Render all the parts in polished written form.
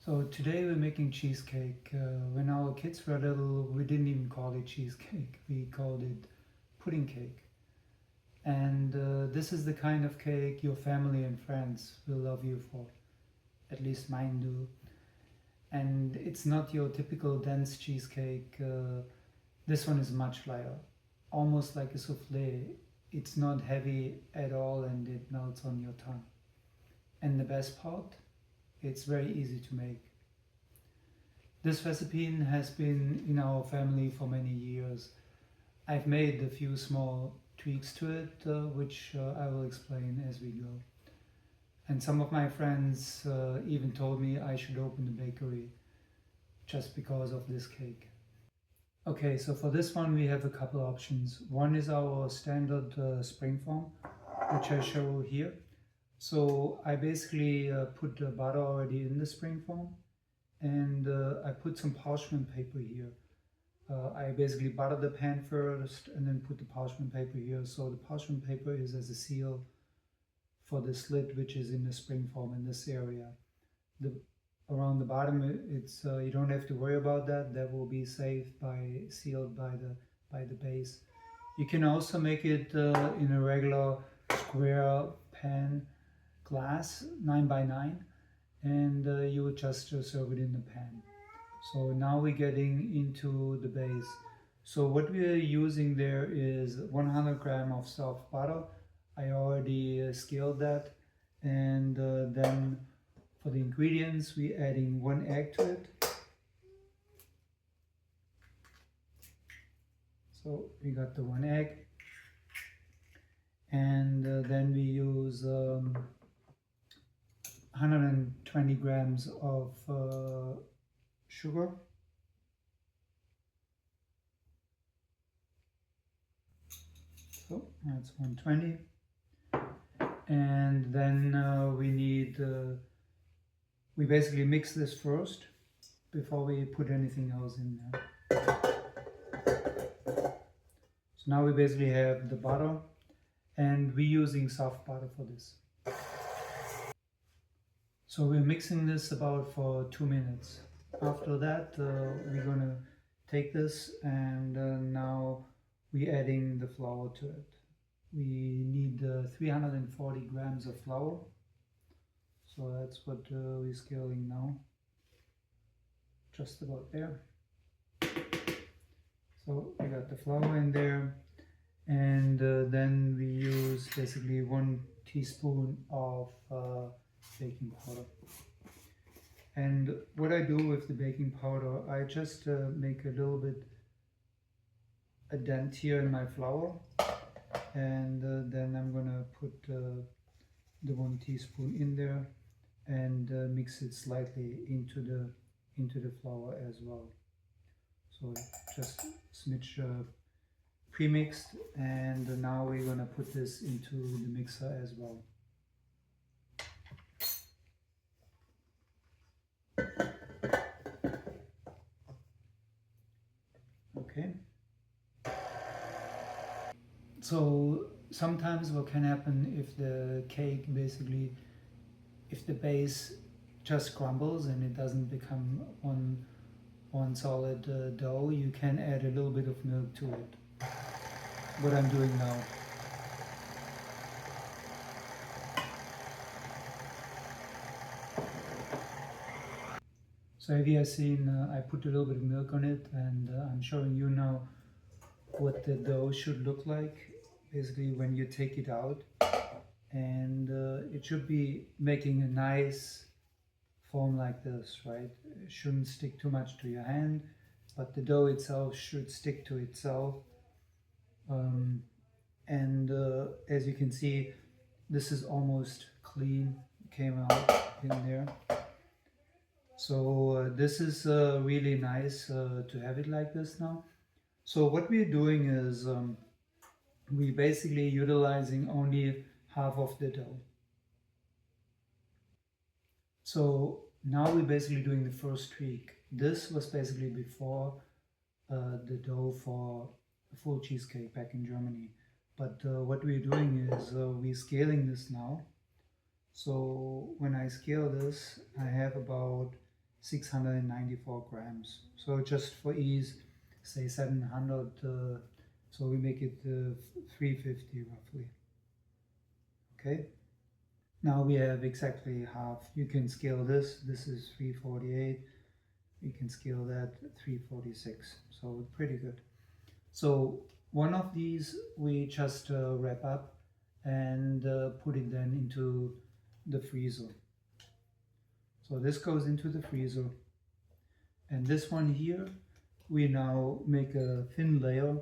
So today we're making cheesecake. When our kids were little, we didn't even call it cheesecake. We called it pudding cake. And this is the kind of cake your family and friends will love you for. At least mine do. And it's not your typical dense cheesecake. This one is much lighter, almost like a soufflé. It's not heavy at all and it melts on your tongue. And the best part, it's very easy to make. This recipe has been in our family for many years. I've made a few small tweaks to it, which I will explain as we go. And some of my friends even told me I should open the bakery just because of this cake. Okay, so for this one we have a couple options. One is our standard Springform, which I show here. So I basically put the butter already in the Springform, and I put some parchment paper here. I basically butter the pan first and then put the parchment paper here. So the parchment paper is as a seal for the slit which is in the Springform in this area. Around the bottom, it's you don't have to worry about that. That will be sealed by the base. You can also make it in a regular square pan glass 9x9, and you would just serve it in the pan. So now we're getting into the base. So what we're using there is 100 gram of soft butter. I already scaled that, and then for the ingredients we're adding 1 egg to it. So we got the 1 egg, and then we use 120 grams of sugar. So that's 120. And then we basically mix this first before we put anything else in there. So now we basically have the butter, and we're using soft butter for this. So we're mixing this about for 2 minutes. After that, we're gonna take this, and now we're adding the flour to it. We need 340 grams of flour. So that's what we're scaling now. Just about there. So we got the flour in there, and then we use basically 1 teaspoon of baking powder. And what I do with the baking powder, I just make a little bit a dent here in my flour, and then I'm gonna put the 1 teaspoon in there and mix it slightly into the flour as well. So just smidge pre-mixed, and now we're gonna put this into the mixer as well. Okay. So sometimes what can happen if the cake basically, if the base just crumbles and it doesn't become one solid dough, you can add a little bit of milk to it. What I'm doing now. So if you have seen, I put a little bit of milk on it, and I'm showing you now what the dough should look like basically when you take it out, and it should be making a nice form like this, right? It shouldn't stick too much to your hand, but the dough itself should stick to itself. As you can see, this is almost clean, came out in there. So this is really nice to have it like this now. So what we're doing is we're basically utilizing only half of the dough. So now we're basically doing the first tweak. This was basically before the dough for a full cheesecake back in Germany. But what we're doing is we're scaling this now. So when I scale this, I have about 694 grams. So just for ease, say 700, so we make it 350 roughly. Okay, now we have exactly half. You can scale this is 348, you can scale that 346, so pretty good. So one of these we just wrap up and put it then into the freezer. So this goes into the freezer, and this one here we now make a thin layer,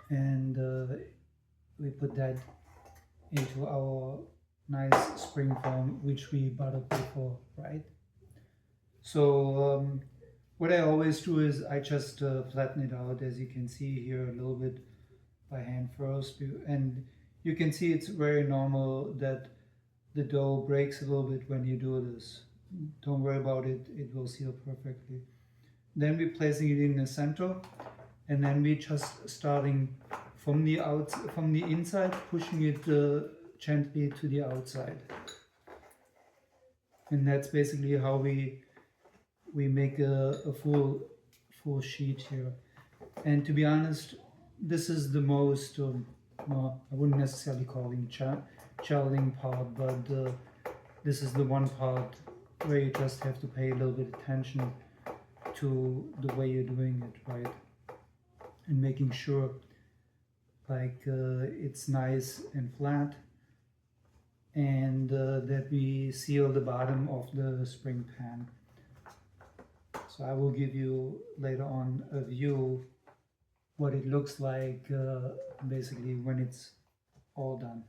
and we put that into our nice Springform which we buttered before, right? So what I always do is I just flatten it out, as you can see here, a little bit by hand first, and you can see it's very normal that the dough breaks a little bit when you do this. Don't worry about it, it will seal perfectly. Then we're placing it in the center, and then we just starting from the inside, pushing it gently to the outside. And that's basically how we make a full sheet here. And to be honest, this is the most, well, I wouldn't necessarily call it challenging part, but this is the one part where you just have to pay a little bit of attention to the way you're doing it, right? And making sure like it's nice and flat, and that we seal the bottom of the spring pan. So I will give you later on a view what it looks like basically when it's all done.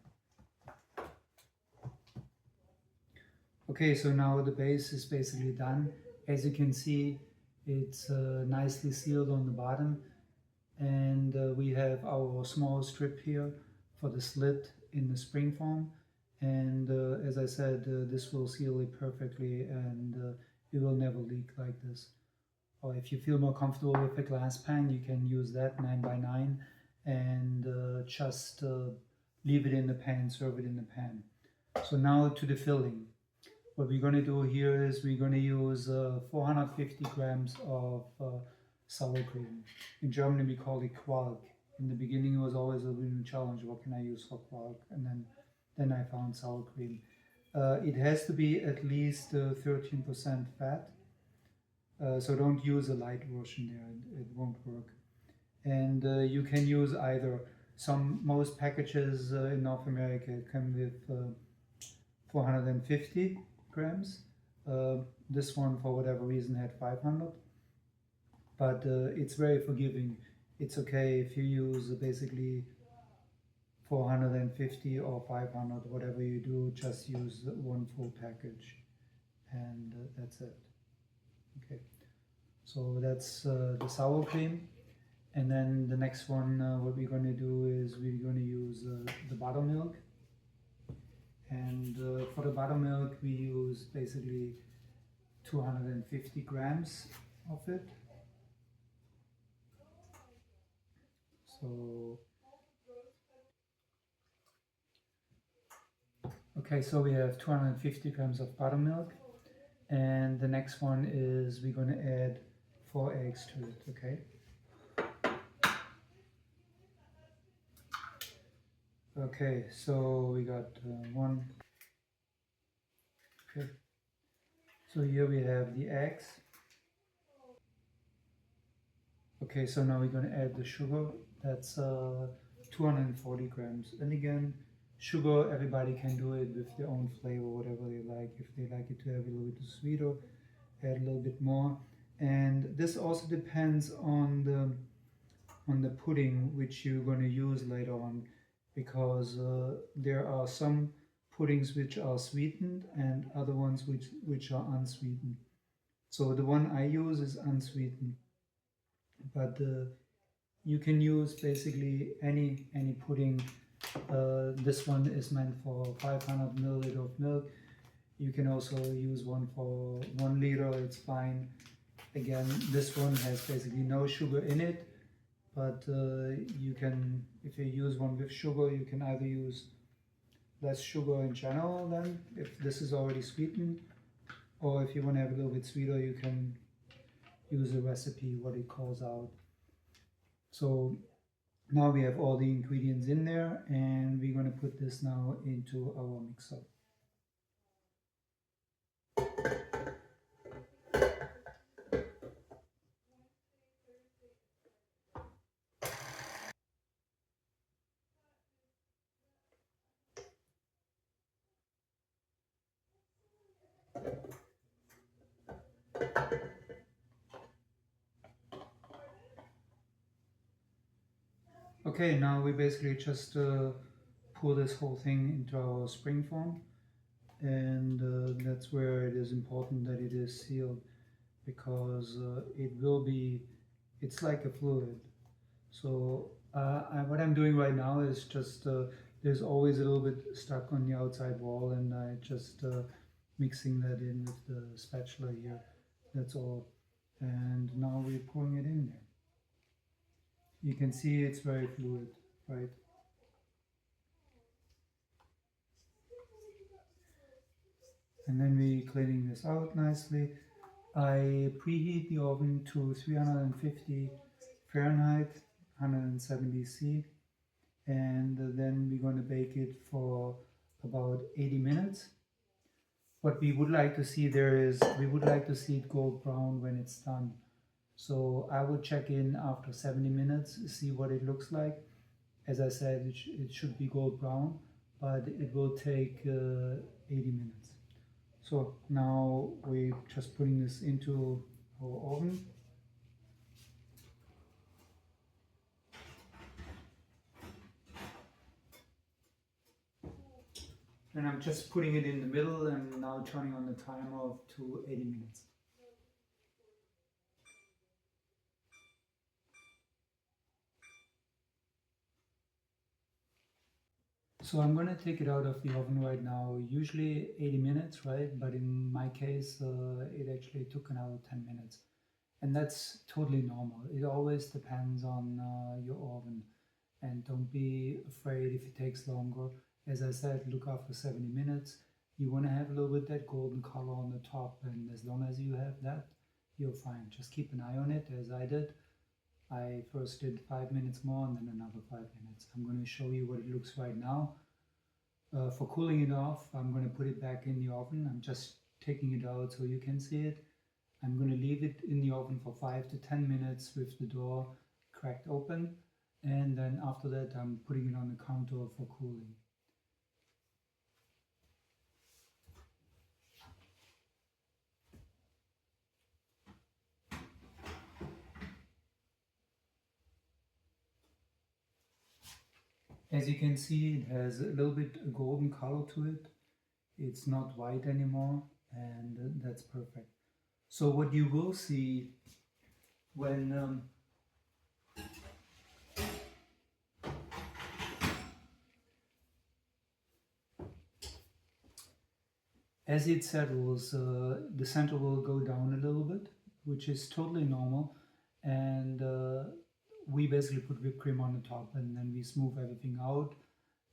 Okay, so now the base is basically done. As you can see, it's nicely sealed on the bottom, and we have our small strip here for the slit in the Springform, and as I said, this will seal it perfectly, and it will never leak like this. Or if you feel more comfortable with a glass pan, you can use that 9x9 and just leave it in the pan, serve it in the pan. So now to the filling. What we're going to do here is we're going to use 450 grams of sour cream. In Germany we call it Quark. In the beginning it was always a little challenge, what can I use for Quark? And then I found sour cream. It has to be at least 13% fat. So don't use a light version there, it won't work. And you can use either, most packages in North America come with 450 grams. This one, for whatever reason, had 500. But it's very forgiving. It's okay if you use basically 450 or 500, whatever you do, just use one full package, and that's it. Okay, so that's the sour cream. And then the next one, what we're going to do is we're going to use the buttermilk. And for the buttermilk, we use basically 250 grams of it. So, okay, so we have 250 grams of buttermilk. And the next one is we're going to add 4 eggs to it, okay? Okay, so we got one. Okay, so here we have the eggs. Okay, so now we're going to add the sugar. That's 240 grams. And again, sugar, everybody can do it with their own flavor, whatever they like. If they like it to have a little bit sweeter, add a little bit more. And this also depends on the pudding which you're going to use later on, because there are some puddings which are sweetened and other ones which are unsweetened. So the one I use is unsweetened, but you can use basically any pudding. This one is meant for 500 milliliter of milk. You can also use one for 1 liter, it's fine. Again, this one has basically no sugar in it, but you can, if you use one with sugar, you can either use less sugar in general then, if this is already sweetened, or if you want to have a little bit sweeter, you can use a recipe what it calls out. So now we have all the ingredients in there, and we're going to put this now into our mixer. Okay, now we basically just pour this whole thing into our Springform, and that's where it is important that it is sealed, because it's like a fluid. So what I'm doing right now is just, there's always a little bit stuck on the outside wall, and I just mixing that in with the spatula here, that's all. And now we're pouring it in there. You can see it's very fluid, right? And then we're cleaning this out nicely. I preheat the oven to 350 Fahrenheit, 170 C, and then we're going to bake it for about 80 minutes. What we would like to see there is, we would like to see it gold brown when it's done. So I would check in after 70 minutes, see what it looks like. As I said, it should be gold brown, but it will take 80 minutes. So now we're just putting this into our oven. And I'm just putting it in the middle and now turning on the timer to 80 minutes. So I'm going to take it out of the oven right now, usually 80 minutes, right? But in my case, it actually took another 10 minutes. And that's totally normal. It always depends on your oven. And don't be afraid if it takes longer. As I said, look after 70 minutes. You want to have a little bit that golden color on the top, and as long as you have that, you're fine. Just keep an eye on it, as I did. I first did 5 minutes more and then another 5 minutes. I'm going to show you what it looks right now. For cooling it off, I'm going to put it back in the oven. I'm just taking it out so you can see it. I'm going to leave it in the oven for 5 to 10 minutes with the door cracked open. And then after that, I'm putting it on the counter for cooling. As you can see, it has a little bit a golden color to it. It's not white anymore, and that's perfect. So what you will see when as it settles, the center will go down a little bit, which is totally normal, and we basically put whipped cream on the top, and then we smooth everything out,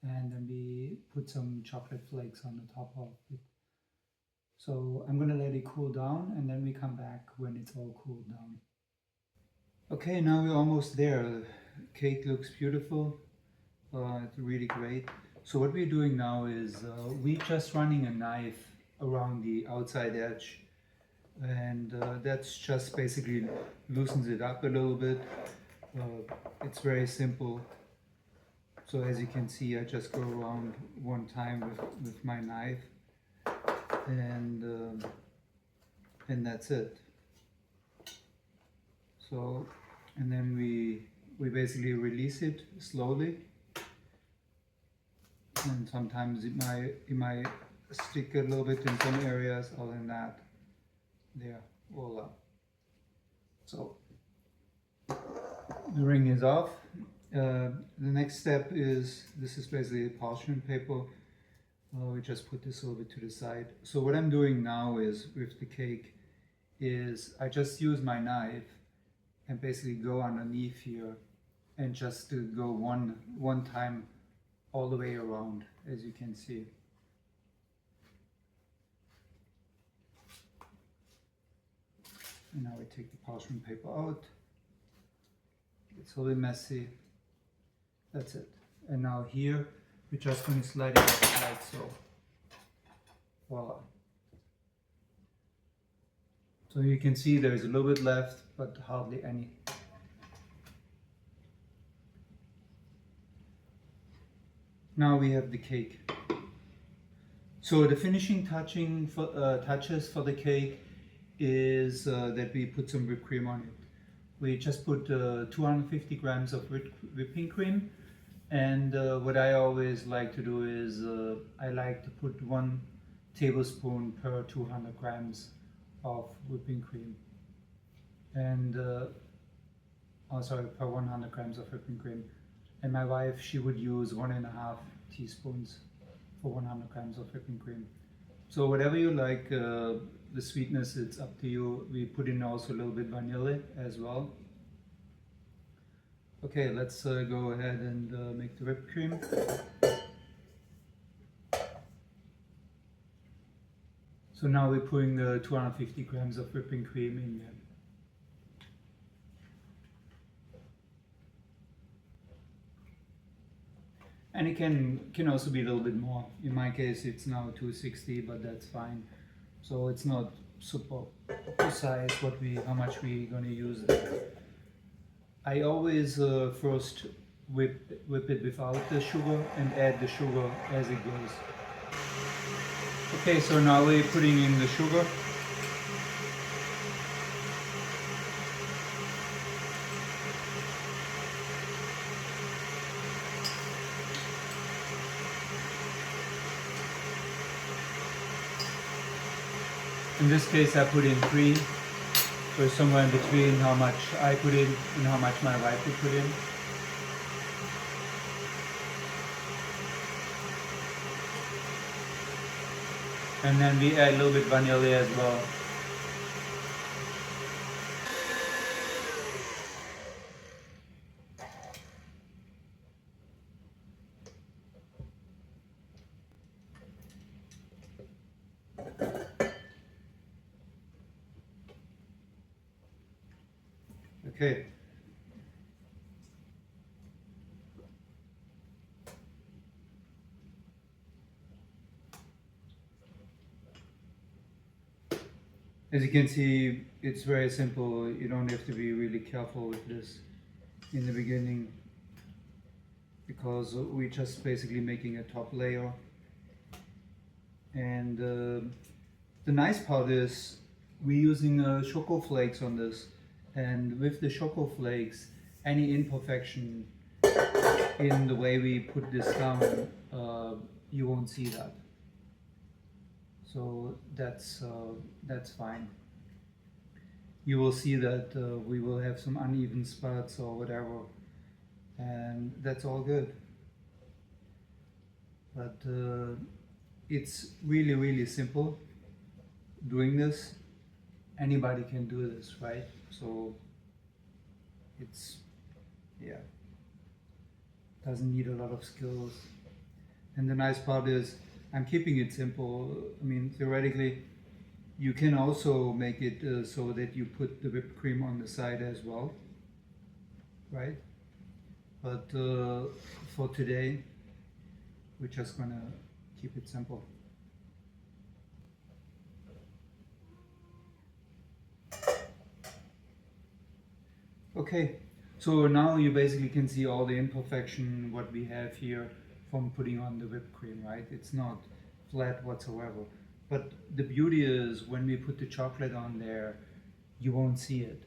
and then we put some chocolate flakes on the top of it. So I'm going to let it cool down, and then we come back when it's all cooled down. Okay, now we're almost there. The cake looks beautiful. It's really great. So what we're doing now is we're just running a knife around the outside edge, and that's just basically loosens it up a little bit. It's very simple. So as you can see, I just go around one time with my knife, and that's it. So, and then we basically release it slowly, and sometimes it might stick a little bit in some areas. Other than that, there, voila. So the ring is off. The next step is, this is basically parchment paper. We just put this a little bit to the side. So what I'm doing now is, with the cake, is I just use my knife and basically go underneath here and just to go one time all the way around, as you can see. And now we take the parchment paper out. It's a little messy. That's it. And now here, we're just going to slide it out like so. Voila. So you can see there's a little bit left, but hardly any. Now we have the cake. So the finishing touches for the cake is that we put some whipped cream on it. We just put 250 grams of whipping cream, and what I always like to do is I like to put 1 tablespoon per 200 grams of whipping cream, and per 100 grams of whipping cream. And my wife, she would use 1.5 teaspoons for 100 grams of whipping cream. So whatever you like, the sweetness, it's up to you. We put in also a little bit vanilla as well. Okay, let's go ahead and make the whipped cream. So now we're putting the 250 grams of whipping cream in there. And it can also be a little bit more. In my case, it's now 260, but that's fine. So it's not super precise how much we're gonna use there. I always first whip it without the sugar and add the sugar as it goes. Okay, so now we're putting in the sugar. In this case I put in 3, so somewhere in between how much I put in and how much my wife would put in. And then we add a little bit vanilla as well. Okay. As you can see, it's very simple. You don't have to be really careful with this in the beginning, because we're just basically making a top layer. And the nice part is we're using choco flakes on this. And with the choco flakes, any imperfection in the way we put this down, you won't see that. So that's fine. You will see that we will have some uneven spots or whatever, and that's all good. But it's really, really simple doing this. Anybody can do this, right? So it's, yeah, doesn't need a lot of skills. And the nice part is I'm keeping it simple. I mean, theoretically, you can also make it so that you put the whipped cream on the side as well, right? But for today, we're just gonna keep it simple. Okay, so now you basically can see all the imperfection what we have here from putting on the whipped cream, right? It's not flat whatsoever. But the beauty is when we put the chocolate on there, you won't see it.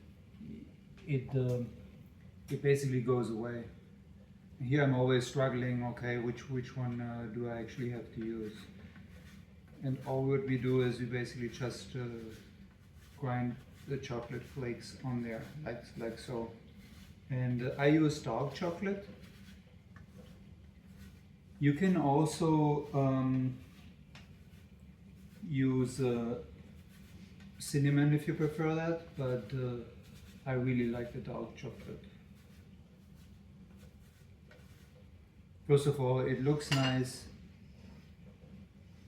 It basically goes away. Here I'm always struggling, okay, which one do I actually have to use? And all what we do is we basically just grind the chocolate flakes on there, like so. And I use dark chocolate. You can also use cinnamon if you prefer that, but I really like the dark chocolate. First of all, it looks nice,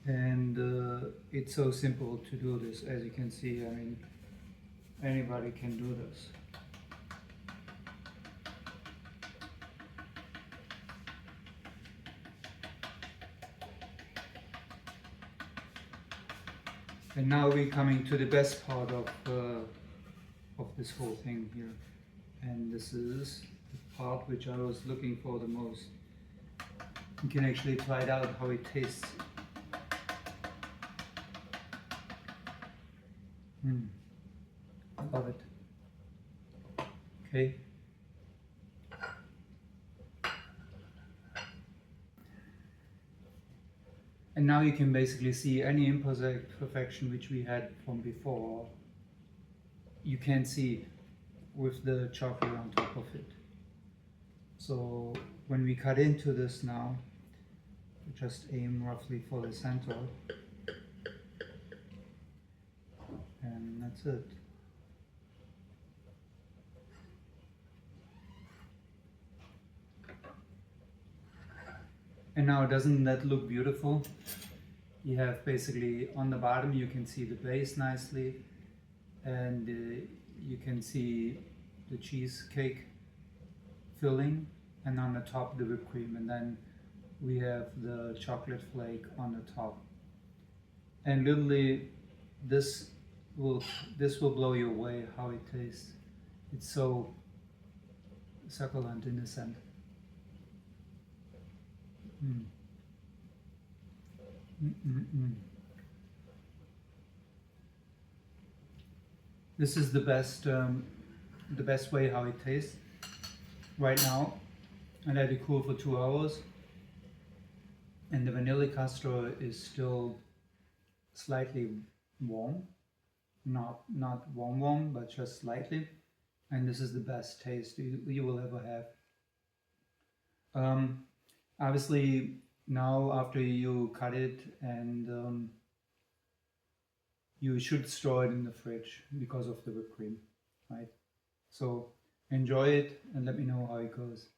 and it's so simple to do this. As you can see, I mean, Anybody can do this. And now we're coming to the best part of this whole thing here. And this is the part which I was looking for the most. You can actually try it out how it tastes. I love it. Okay. And now you can basically see any imperfection which we had from before. You can see with the chocolate on top of it. So when we cut into this now, we just aim roughly for the center. And that's it. And now doesn't that look beautiful? You have basically on the bottom you can see the base nicely, and you can see the cheesecake filling, and on the top the whipped cream, and then we have the chocolate flake on the top. And literally this will blow you away how it tastes. It's so succulent in a sense. This is the best way how it tastes right now. I let it cool for 2 hours, and the vanilla custard is still slightly warm, not warm, but just slightly. And this is the best taste you will ever have. Obviously, now after you cut it, and you should store it in the fridge because of the whipped cream, right? So enjoy it and let me know how it goes.